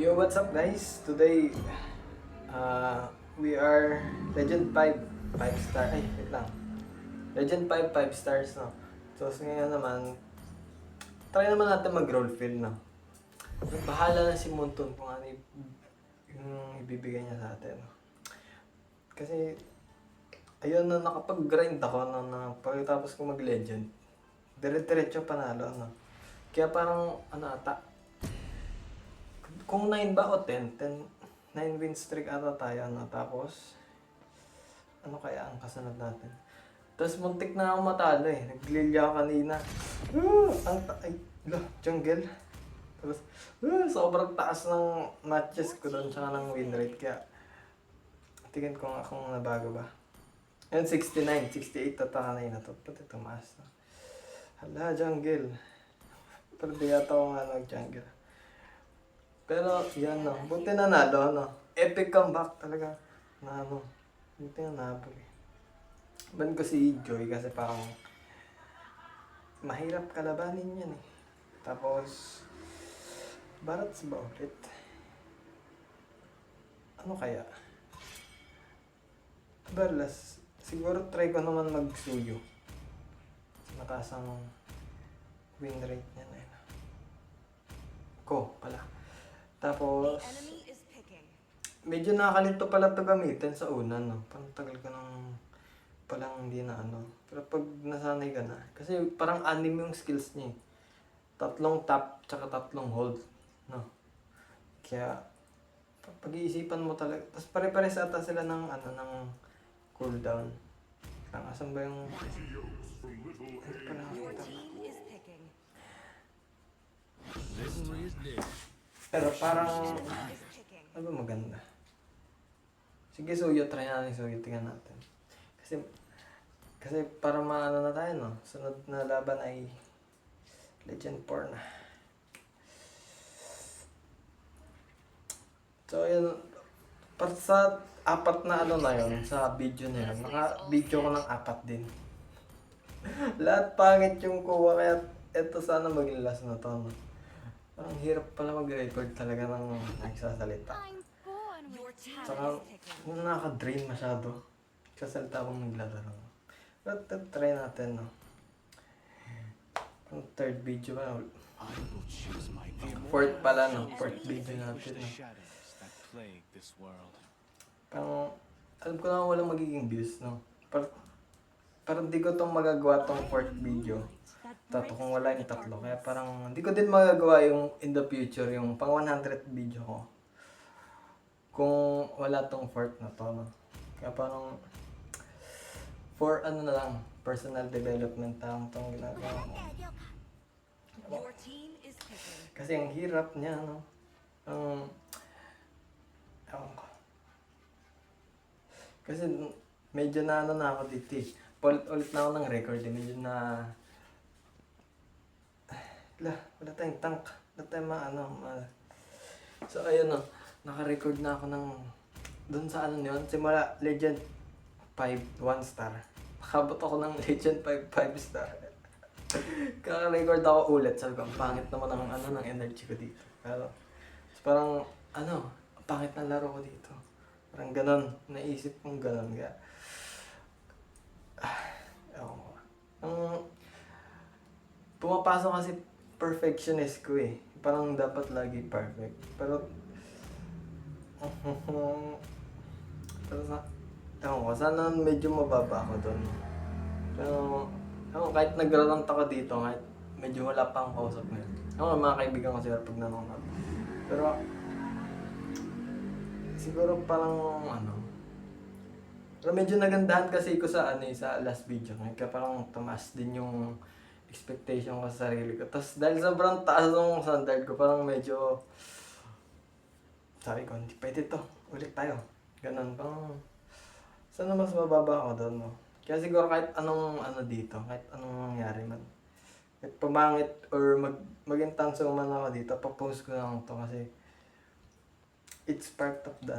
Yo, what's up guys? Today, we are Legend 5, 5 star. Ay, wait lang. Legend 5, 5 stars, no? So, ngayon naman, try naman natin mag-roll fill, no? Bahala na si Monton kung ano yung ibibigay niya sa atin. No? Kasi, ayun na nakapag-grind ako na pagkatapos ko mag-legend. Dire-diretso panalo, no? Kaya parang, ano ata, kung 9 ba o 10, 9 win streak ata tayo, ano? Tapos, ano kaya ang kasunod natin? Tapos muntik na ako matalo eh. Naglilya ako kanina. Ay, jungle. Tapos, sobrang taas ng matches ko doon tsaka ng win rate. Kaya, tingin ko nga kung nabago ba. Ayun, 69, 68 ata kanina to. Pati tumaas na. Hala, jungle. Pero di yata ako nga nag-jungle. Pero, yan no. Buti nanalo, no. Epic comeback talaga. Na ano. Buti na nabol eh. Ban ko si Joy kasi parang mahirap kalabanin yan eh. Tapos, Barats ba ulit? Ano kaya? Barlas, siguro try ko naman mag-suyo. Mataas ang win rate niya na yun. Ko pala. Tapos, medyo nakakalito pala ito gamitin sa una, no? Parang tagal ko nang palang hindi na ano. Pero pag nasanay ka na, kasi parang anime yung skills niya eh. 3 tap, tsaka 3 hold. No? Kaya, pag-iisipan mo talaga. Tapos pare-pares ata sila ng ano, ng cooldown. Lang, asan ba yung... Ay, pala nakita ko. Pero parang... Ano ba maganda? Sige, Suyo. Try natin Suyo. Tingnan natin. Kasi para maano na tayo, no? Sunod na laban ay Legend 4 na. So, yun. Para sa 4 na ano na yun, sa video na yun, naka-video ko ng 4 din. Lahat pangit yung kuha, kaya eto sana maging last na to, no? Parang hirap pala mag-record talaga ng nagsasalita. Saka, nakaka-drain masyado. Nagsasalita akong naglalaro. But try natin, no? Ang third video ba? Fourth pala, no? Fourth video natin, no? Parang, alam ko na walang magiging views, no? Parang di ko tong magagawa tong fourth video. Kung wala yung 3. Kaya parang, hindi ko din magagawa yung in the future, yung pang 100 video ko. Kung wala tong fourth na to, no? Kaya parang, for ano na lang, personal development lang itong ginagawa ko. Kasi ang hirap niya, no? Ewan ko. Kasi medyo na ano na ako dito eh. Ulit na ako ng record eh. Medyo na... wala tayong tank. Wala tayong So ayun no, naka-record na ako ng... Doon sa ano yun, simula Legend 5, 1 star. Nakabot ako ng Legend 5, 5 star. Kaka-record ako ulit. Sabi ko, ang pangit naman ng energy ko dito. Pero, parang, ang pangit ng laro ko dito. Parang ganon. Naisip kong ganon. Kaya, ewan ko. Pumapasok kasi perfectionist ko eh. Parang dapat lagi perfect. Pero, ewan ko, sana medyo mababa ako doon. Pero, kahit nagrarant ako dito, kahit medyo wala pang kausap ngayon. Mga kaibigan ko sila pag nanonood. Pero, siguro parang pero medyo nagandahan kasi ko sa sa last video. Kaya parang tumaas din yung expectation ko sa sarili ko. Tapos dahil sobrang taas ng standard ko, parang medyo sabi ko, hindi pwede to. Ulit tayo. Ganun. Parang sana mas mababa ako doon, no? Kaya siguro kahit anong dito, kahit anong mangyari man. Kahit pumangit or maging tanso man ako dito, papost ko lang to kasi it's part of the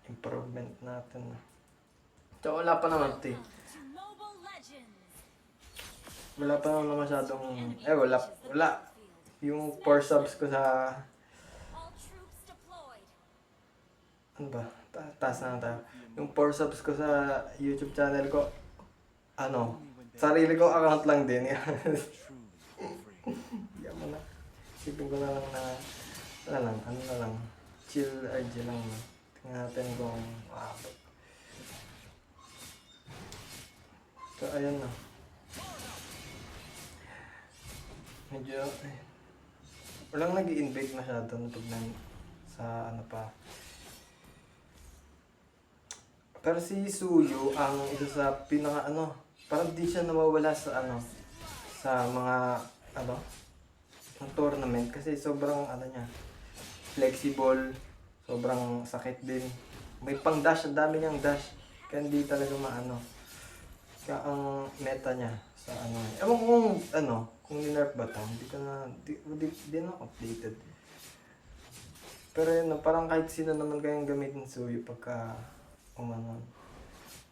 improvement natin. So wala pa naman ito eh. Wala pa naman masyadong, wala. Yung 4 subs ko sa ano ba? Taas na lang tayo. Yung 4 subs ko sa YouTube channel ko, ano, sarili kong account lang din. Yan mo na. Isipin ko na lang na, ano na lang, chill RG lang. No? Tingnan natin kung maabot. So, ayun na. Medyo, walang nag-i-invade masyado na pag sa ano pa. Pero si Suyo ang isa sa pinaka ano, parang di siya nawawala sa ano, sa mga ano, ng tournament kasi sobrang ano niya, flexible, sobrang sakit din. May pang dash, ang dami niyang dash. Kaya hindi talaga maano. Kaya ang meta niya sa ano, ewan ko kung ano, kung ni-nerf ba to, hindi ko na, di na updated. Pero yun, no, parang kahit sino naman kayang gamitin Suyo pagka umanon.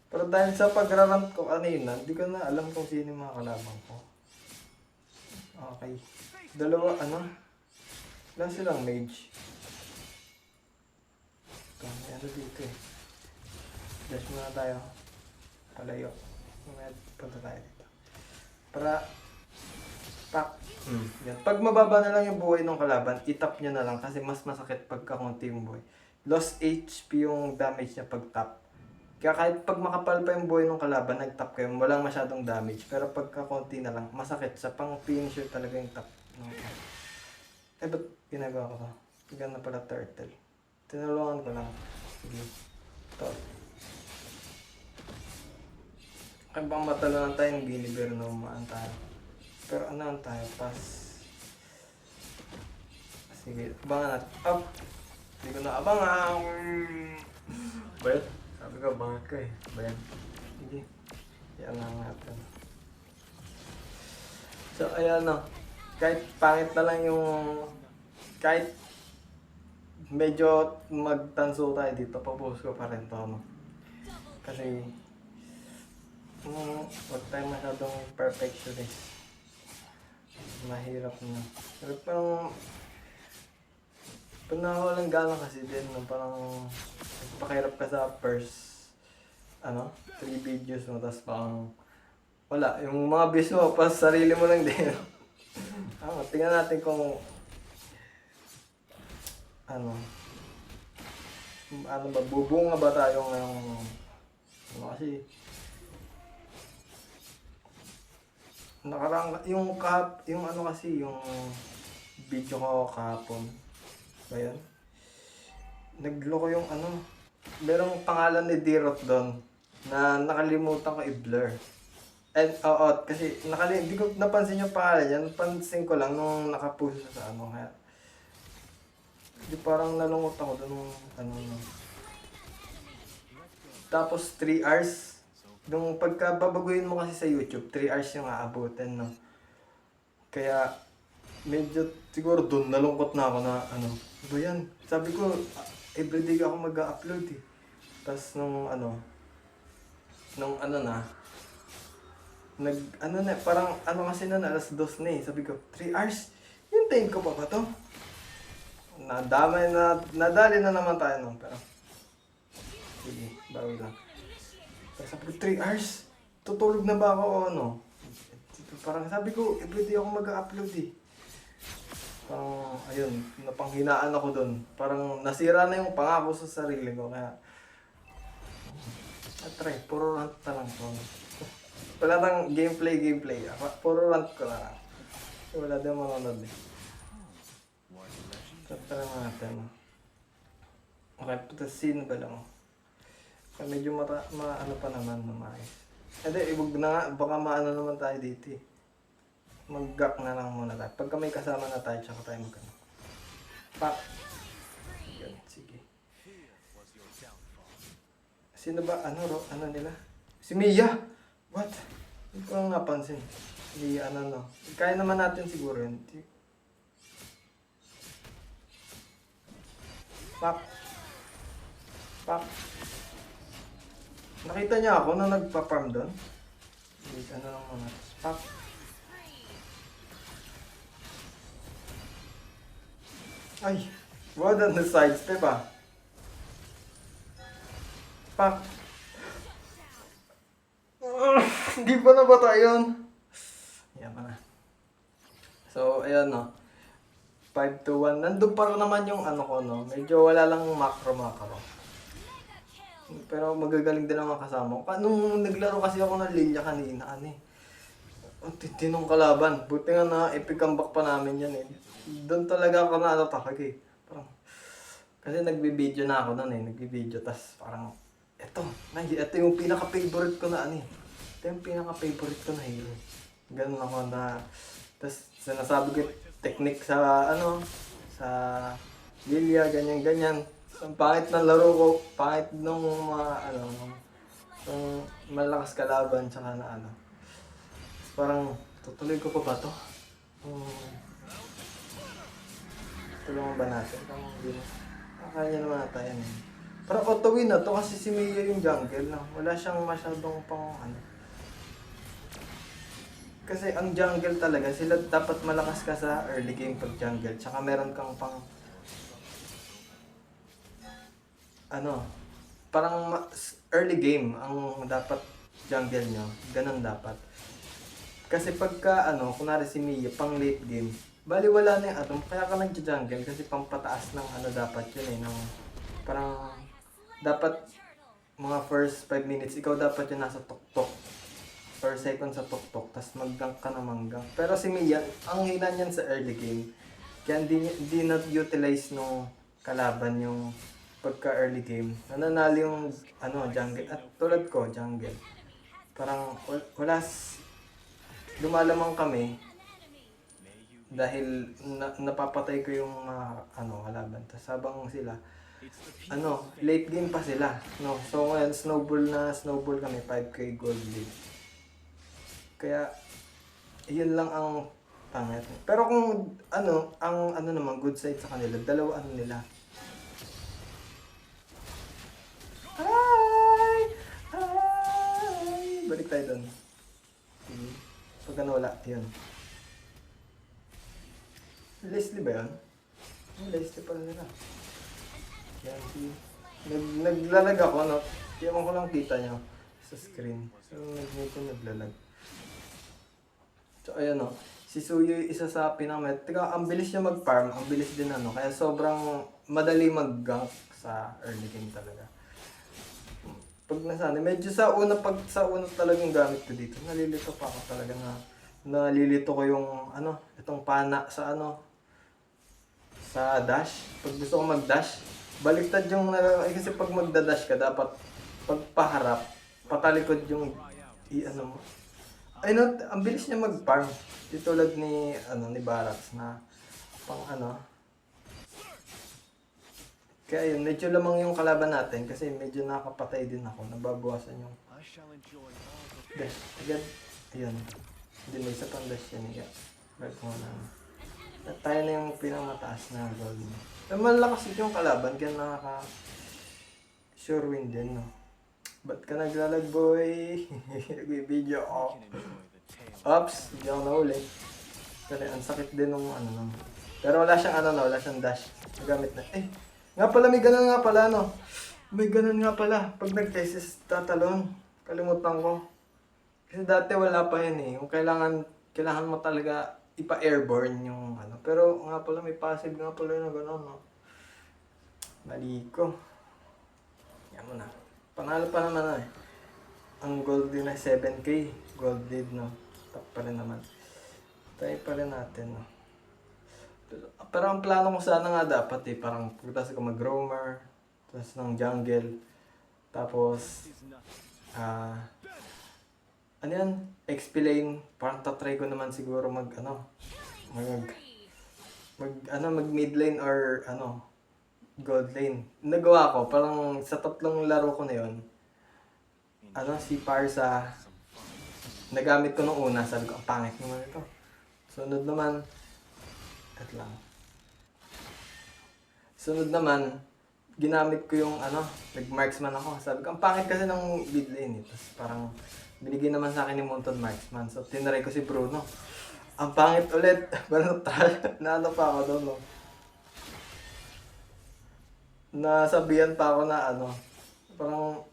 Pero dahil sa pagrarant ko kanina, hindi ko na alam kung sino yung mga kalaban ko. Okay. Dalawa, ano? Wala silang mage. Ito, may ano dito eh. Dash muna tayo. Palayo. Mamaya punta tayo dito. Para, pak. Yan. Pag mababa na lang yung buhay ng kalaban, itap nyo na lang kasi mas masakit pagka konti yung buhay. Lost HP yung damage niya pag tap. Kaya kahit pag makapal pa yung buhay ng kalaban, nag-tap kayo, walang masyadong damage. Pero pagka konti na lang, masakit. Sa pang finisher talaga yung tap. Eh, ba't ginagawa ko to? Ganda pala turtle. Tinulungan ko lang. Sige. Ito. Kaya bang matalunan tayo ng Guinevere na umaan tayo. Pero ano tayo? Pass. Sige, abangan natin. Up! Hindi ko na abangan. Bayad? Sabi ko, abangan ko eh. Bayad. Sige. Yan lang natin. So, ayan na. Kahit pangit na lang yung... Kahit medyo magtanso tayo dito, papost ko pa rin to, no? Kasi... Huwag tayo masyadong perfectionist. Mahirap na. Pero parang... Pag nakawalang gano'n kasi din, no, parang... Pakahirap ka sa first... 3 videos mo, tapos parang... Wala, yung mga views mo, pas sarili mo lang din. Tingnan natin kung... Ano ba, bubunga ba tayo ngayong... kasi... yung kasi, yung video ko kahapon. Ba yan? Nagloko yung merong pangalan ni Dirot doon na nakalimutan ko i-blur. And, kasi hindi ko napansin yung pangalan niya. Napansin ko lang nung nakapost sa kaya. Di parang nalungkot ako doon Tapos 3 hours. Nung pagkababaguhin mo kasi sa YouTube, 3 hours yung aabutin, no? Kaya, medyo siguro doon nalungkot na ako na ba yan? Sabi ko, everyday ako mag-upload eh. Tapos parang kasi na alas 2 na eh. Sabi ko, 3 hours? Hintayin ko pa ba to? Nadali na naman tayo no, pero sige, bawi lang. Tapos sabi ko, 3 hours? Tutulog na ba ako o ano? Parang sabi ko, everyday ako mag-upload eh. Parang, ayun, napanghinaan ako dun. Parang nasira na yung pangako sa sarili ko, kaya try, puro rant na lang to. Wala nang gameplay. Puro rant ko na lang. Wala din manonood eh. Try natin. Okay, patasin ba lang? Medyo pa naman na maayos. Ibog na nga, baka maano naman tayo dito eh. Mag-gak na lang muna tayo. Pagka may kasama na tayo, tsaka tayo magkano. Pak! Yan, sige. Sino ba? Ano nila? Si Mia! What? Hindi ko lang napansin. Si Kaya naman natin siguro yun. Pak! Pak! Nakita niya ako na nagpa-farm doon. Wait, lang muna. Pak! Ay! What on the sidestep ah? Pak! Hindi pa na ba tayo yun? Yan pa na. So, ayun no. 5-1. Nandun pa rin naman yung ano ko no. Medyo wala lang macro. Pero magagaling din naman kasama ko. Nung naglaro kasi ako ng Lilia kanina, ano eh. Ang titinong kalaban. Buti nga na epic comeback pa namin yan eh. Doon talaga ako na natakag eh. Parang, kasi nagbibideo na ako noon eh. Nagbibideo. Tas parang, ito yung pinaka-favorite ko na ano eh. Ito yung pinaka-favorite ko na hero. Ganun ako na, tas sinasabi ko yung technique sa ano, sa Lilia, ganyan-ganyan. Ang pangit ng laro ko, pangit nung mga ano, nung malakas kalaban, tsaka na ano. Parang, tutuloy ko pa ba to? Tulungan ba natin? Parang hindi na. Kaya naman natin yan eh. Parang auto-win na to kasi si Mia yung jungle na. Wala siyang masyadong pang ano. Kasi ang jungle talaga, sila dapat malakas ka sa early game pag jungle. Tsaka meron kang pang ano, parang early game ang dapat jungle nyo. Ganun dapat. Kasi pagka ano, kunwari si Mia, pang late game, bali wala na yung atom, kaya ka nag-jungle kasi pang pataas ng ano dapat yun eh, ng parang dapat mga first 5 minutes, ikaw dapat yung nasa tuktok per second sa tuktok, tas mag-gank ka na mang-gank. Pero si Mia, ang hina niyan sa early game, kaya hindi na-utilize nung kalaban yung pagka early game. Nananalo yung ano, jungle, at tulad ko, jungle. Parang lumalamang kami dahil napapatay ko yung ano, kalaban. Tapos habang sila, ano, late game pa sila. No? So ngayon, snowball kami, 5k gold lead. Kaya, yun lang ang pangit. Pero kung ano, ang ano naman, good side sa kanila, dalawa ano nila. Hi! Balik tayo doon. Pagka nawala, yun. Leslie ba yun? Leslie pala nila. Yan, naglalag ako, no? Ewan ko lang kita nyo sa screen. So, naglalag. So, ayun, no? Si Suyo isa sa pinakamet. Teka, ang bilis niya mag-farm. Ang bilis din, ano? Kaya sobrang madali mag-gank sa early game talaga. Pag nasana, medyo sa una talagang gamit ko dito, nalilito pa ako talaga nalilito ko yung ano, itong pana sa ano, sa dash. Pag gusto ko mag-dash, baliktad yung kasi pag magda-dash ka, dapat pagpaharap, patalikod yung ano mo. Ay no, ang bilis niya mag-farm. Di tulad ni Barats na pang ano. Kaya yun, medyo lamang yung kalaban natin kasi medyo nakapatay din ako. Nababawasan yung dash. Agad, ayun. Hindi may isa pang dash yan. Ba't mo na. At tayo na yung pinamataas na gold. Malakas yung kalaban kaya sure win din, no? Ba't ka naglalag, boy? Nag-video ako. Oops, hindi ako nahuli. Kasi ang sakit din nung ano naman. Pero wala siyang dash. Nagamit na. Nga pala, may ganun nga pala, no? May ganun nga pala. Pag nag-tesis, tatalon. Kalimutan ko. Kasi dati wala pa yan eh. Yung kailangan mo talaga ipa-airborne yung ano. Pero nga pala, may passive nga pala na gano'n, no? Mali ko. Yan mo na. Panalo pa naman na eh. Ang gold din ay 7k. Gold lead, no? Top pa rin naman. Try pa rin natin, no? Pero ang plano ko sana nga dapat eh, parang pagkatapos ko mag-roamer, tapos ng jungle, tapos, ano yan, XP lane, parang tatry ko naman siguro mag mid lane or gold lane. Nagawa ko, parang sa tatlong laro ko na yun, si Parsa, nagamit ko nung una, sabi ko, ang pangit naman ito. Sunod naman, ginamit ko yung nag-marksman ako. Sabi ko, ang pangit kasi ng mid lane eh. Tapos parang binigyan naman sa akin ni Monton marksman. So, tinry ko si Bruno. Ang pangit ulit. Parang pa ako doon, no? Nasabihan pa ako na parang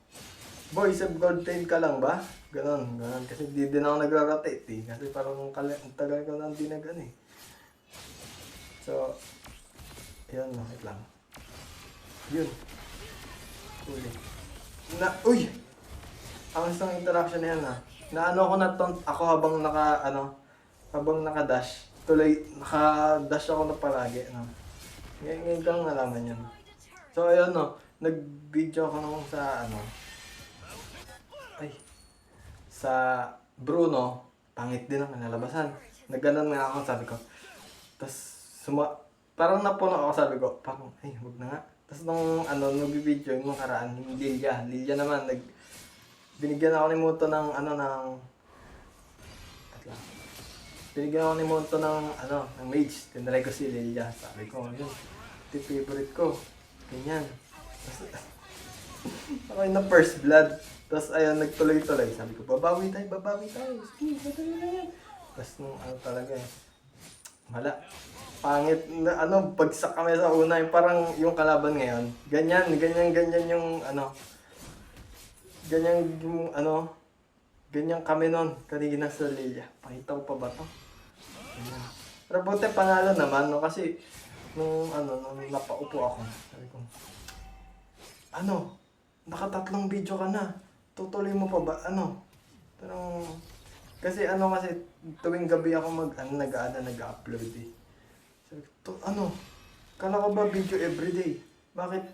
Boy, save gold tail ka lang ba? Ganon, ganon. Kasi di din ako nagra-rotate eh. Kasi parang ang tagal ko nang di nag ano eh. So, yun, wait lang. Yun. Huli. Uy! Ang isang interaction na yan ha. Naano ako ako habang habang naka-dash. Tuloy, naka-dash ako na palagi. No? Ngayon ko lang nalaman yun. So, ayun no. Nag-video ako nung sa sa Bruno, pangit din ang nalabasan. Nagganon nga ako, sabi ko. Tapos, parang napuno ako, sabi ko, parang, ay, huwag na nga. Tapos nung, nag-video, yung karaan, yung Lilia naman, binigyan ako ni Moto ng, binigyan ako ni Moto ng, ng mage. Tinry ko si Lilia. Sabi ko, yun, ito yung favorite ko. Ganyan. Tapos, ako yung na first blood. Tapos ayun, nagtuloy-tuloy. Sabi ko, babawi tayo. Sige, madali na yan. Tapos nung talaga eh. Wala. Pangit, bagsak kami sa una. Yung parang yung kalaban ngayon. Ganyan yung ganyan kami nun. Kanina sa Lilia. Pakita ko pa ba to? Ganyan. Pero buti panalo naman, no? Kasi nung napaupo ako. Sabi ko, nakatatlong video ka na. Tutuloy mo pa ba? Pero, kasi tuwing gabi ako nag-upload eh. Sabi ko, kala ko ba video everyday? Bakit,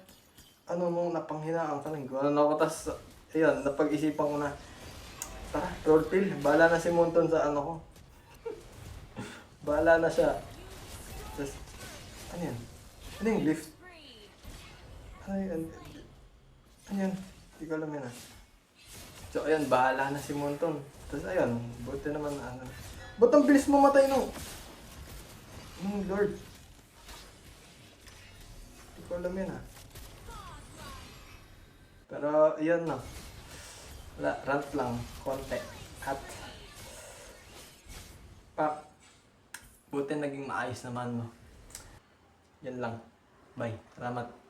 nung napanghinaan ka lang, gano'n ako, tas, ayun, napag-isipan ko na, tara, roll pill, bahala na si Monton sa ko. Bahala na siya. Tas, ano yan? Ano yung lift? Ano yan? Hindi ko alam yan ah. So ayun, bahala na si Monton. Tapos ayun, buti naman ba't ang bilis mamatay no? Lord. Hindi ko alam yan ah. Pero ayun no. Wala, rant lang, konti. At buti naging maayos naman no. Yan lang. Bye. Salamat.